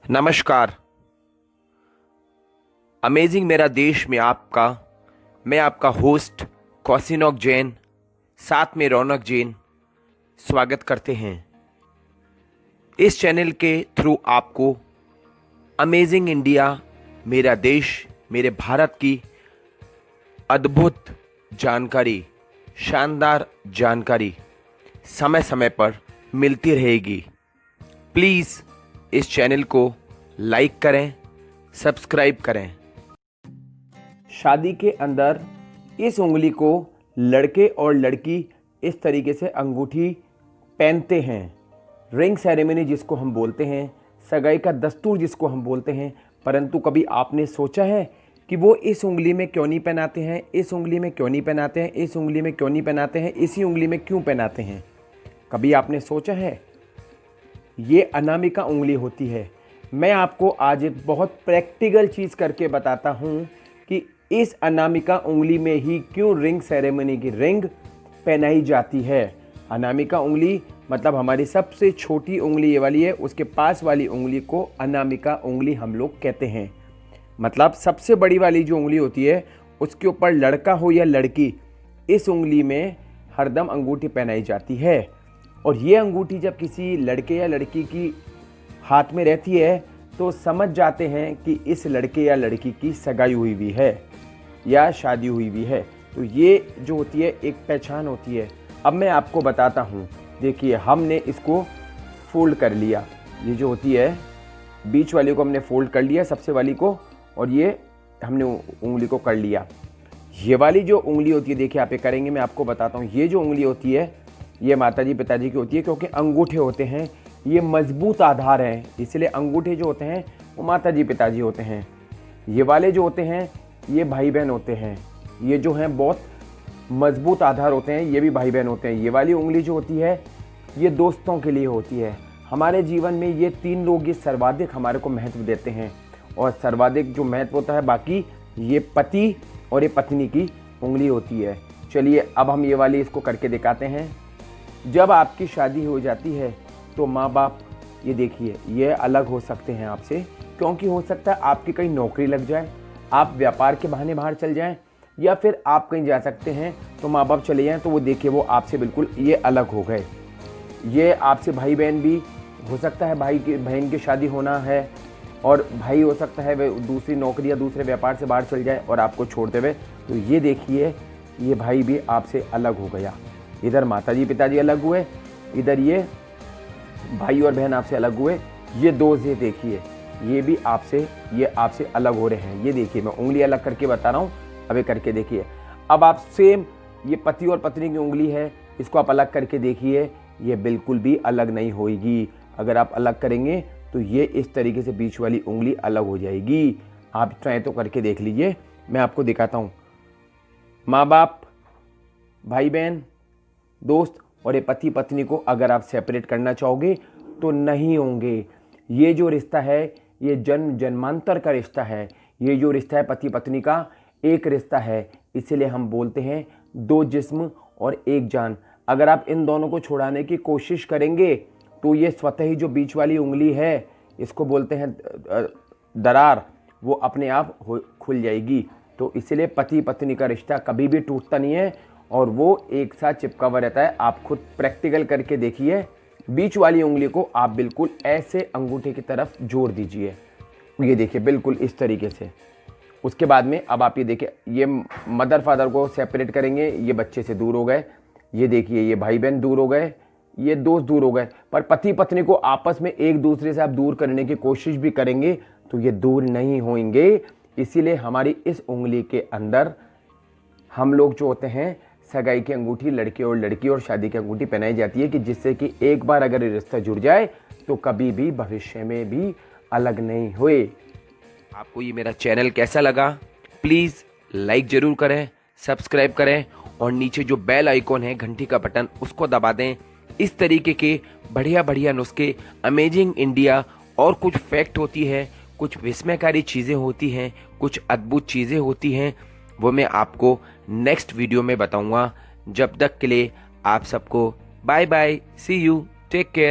नमस्कार। अमेजिंग मेरा देश में मैं आपका होस्ट कौशिनोक जैन, साथ में रौनक जैन स्वागत करते हैं। इस चैनल के थ्रू आपको अमेजिंग इंडिया, मेरा देश, मेरे भारत की अद्भुत जानकारी, शानदार जानकारी समय समय पर मिलती रहेगी। प्लीज़ इस चैनल को लाइक करें, सब्सक्राइब करें। शादी के अंदर इस उंगली को लड़के और लड़की इस तरीके से अंगूठी पहनते हैं। रिंग सेरेमनी जिसको हम बोलते हैं, सगाई का दस्तूर जिसको हम बोलते हैं। परंतु कभी आपने सोचा है कि वो इस उंगली में क्यों नहीं पहनाते हैं, इस उंगली में क्यों नहीं पहनाते हैं, इस उंगली में क्यों नहीं पहनाते हैं, इसी उंगली में क्यों पहनाते हैं? कभी आपने सोचा है? ये अनामिका उंगली होती है। मैं आपको आज एक बहुत प्रैक्टिकल चीज़ करके बताता हूँ कि इस अनामिका उंगली में ही क्यों रिंग सेरेमनी की रिंग पहनाई जाती है। अनामिका उंगली मतलब हमारी सबसे छोटी उंगली ये वाली है, उसके पास वाली उंगली को अनामिका उंगली हम लोग कहते हैं। मतलब सबसे बड़ी वाली जो उंगली होती है उसके ऊपर लड़का हो या लड़की, इस उंगली में हरदम अंगूठी पहनाई जाती है। और ये अंगूठी जब किसी लड़के या लड़की की हाथ में रहती है तो समझ जाते हैं कि इस लड़के या लड़की की सगाई हुई हुई है या शादी हुई हुई है। तो ये जो होती है एक पहचान होती है। अब मैं आपको बताता हूँ। देखिए, हमने इसको फोल्ड कर लिया। ये जो होती है बीच वाली को हमने फोल्ड कर लिया, सबसे वाली को, और ये हमने उंगली को कर लिया। ये वाली जो उंगली होती है, देखिए आप ये करेंगे, मैं आपको बताता हूँ। ये जो उंगली होती है ये माताजी पिताजी की होती है, क्योंकि अंगूठे होते हैं ये मजबूत आधार है, इसलिए अंगूठे जो होते हैं वो माताजी पिताजी होते हैं। ये वाले जो होते हैं ये भाई बहन होते हैं, ये जो हैं बहुत मजबूत आधार होते हैं, ये भी भाई बहन होते हैं। ये वाली उंगली जो होती है ये दोस्तों के लिए होती है। हमारे जीवन में ये तीन लोग ये सर्वाधिक हमारे को महत्व देते हैं, और सर्वाधिक जो महत्व होता है बाकी ये पति और ये पत्नी की उंगली होती है। चलिए अब हम ये वाली इसको करके दिखाते हैं। जब आपकी शादी हो जाती है तो माँ बाप, ये देखिए, ये अलग हो सकते हैं आपसे, क्योंकि हो सकता है आपकी कहीं नौकरी लग जाए, आप व्यापार के बहाने बाहर चल जाएं, या फिर आप कहीं जा सकते हैं तो माँ बाप चले जाएं, तो वो देखिए वो आपसे बिल्कुल ये अलग हो गए। ये आपसे भाई बहन भी हो सकता है, भाई की बहन की शादी होना है, और भाई हो सकता है वे दूसरी नौकरी या दूसरे व्यापार से बाहर चल जाए और आपको छोड़ते हुए। तो ये देखिए ये भाई भी आपसे अलग हो गया। इधर माताजी पिताजी अलग हुए, इधर ये भाई और बहन आपसे अलग हुए। ये दोस्त, ये देखिए ये भी आपसे अलग हो रहे हैं। ये देखिए मैं उंगली अलग करके बता रहा हूँ, अब ये करके देखिए। अब आप सेम ये पति और पत्नी की उंगली है, इसको आप अलग करके देखिए, ये बिल्कुल भी अलग नहीं होगी। अगर आप अलग करेंगे तो ये इस तरीके से बीच वाली उंगली अलग हो जाएगी। आप चाहें तो करके देख लीजिए, मैं आपको दिखाता हूँ। माँ बाप, भाई बहन, दोस्त और ये पति पत्नी को अगर आप सेपरेट करना चाहोगे तो नहीं होंगे। ये जो रिश्ता है ये जन्म जन्मांतर का रिश्ता है। ये जो रिश्ता है पति पत्नी का एक रिश्ता है, इसीलिए हम बोलते हैं दो जिस्म और एक जान। अगर आप इन दोनों को छुड़ाने की कोशिश करेंगे तो ये स्वतः ही जो बीच वाली उंगली है, इसको बोलते हैं दरार, वो अपने आप खुल जाएगी। तो इसलिए पति पत्नी का रिश्ता कभी भी टूटता नहीं है, और वो एक साथ चिपका हुआ रहता है। आप खुद प्रैक्टिकल करके देखिए। बीच वाली उंगली को आप बिल्कुल ऐसे अंगूठे की तरफ जोड़ दीजिए, ये देखिए बिल्कुल इस तरीके से। उसके बाद में अब आप ये देखिए, ये मदर फादर को सेपरेट करेंगे, ये बच्चे से दूर हो गए। ये देखिए ये भाई बहन दूर हो गए, ये दोस्त दूर हो गए। पर पति पत्नी को आपस में एक दूसरे से आप दूर करने की कोशिश भी करेंगे तो ये दूर नहीं होंगे। इसीलिए हमारी इस उंगली के अंदर हम लोग जो होते हैं सगाई की अंगूठी, लड़के और लड़की और शादी की अंगूठी पहनाई जाती है, कि जिससे कि एक बार अगर ये रिश्ता जुड़ जाए तो कभी भी भविष्य में भी अलग नहीं हुए। आपको ये मेरा चैनल कैसा लगा? प्लीज़ लाइक ज़रूर करें, सब्सक्राइब करें, और नीचे जो बेल आइकॉन है, घंटी का बटन, उसको दबा दें। इस तरीके के बढ़िया बढ़िया नुस्खे, अमेजिंग इंडिया, और कुछ फैक्ट होती है, कुछ विस्मयकारी चीज़ें होती हैं, कुछ अद्भुत चीज़ें होती हैं, वो मैं आपको नेक्स्ट वीडियो में बताऊंगा। जब तक के लिए आप सबको bye bye, see you, take care.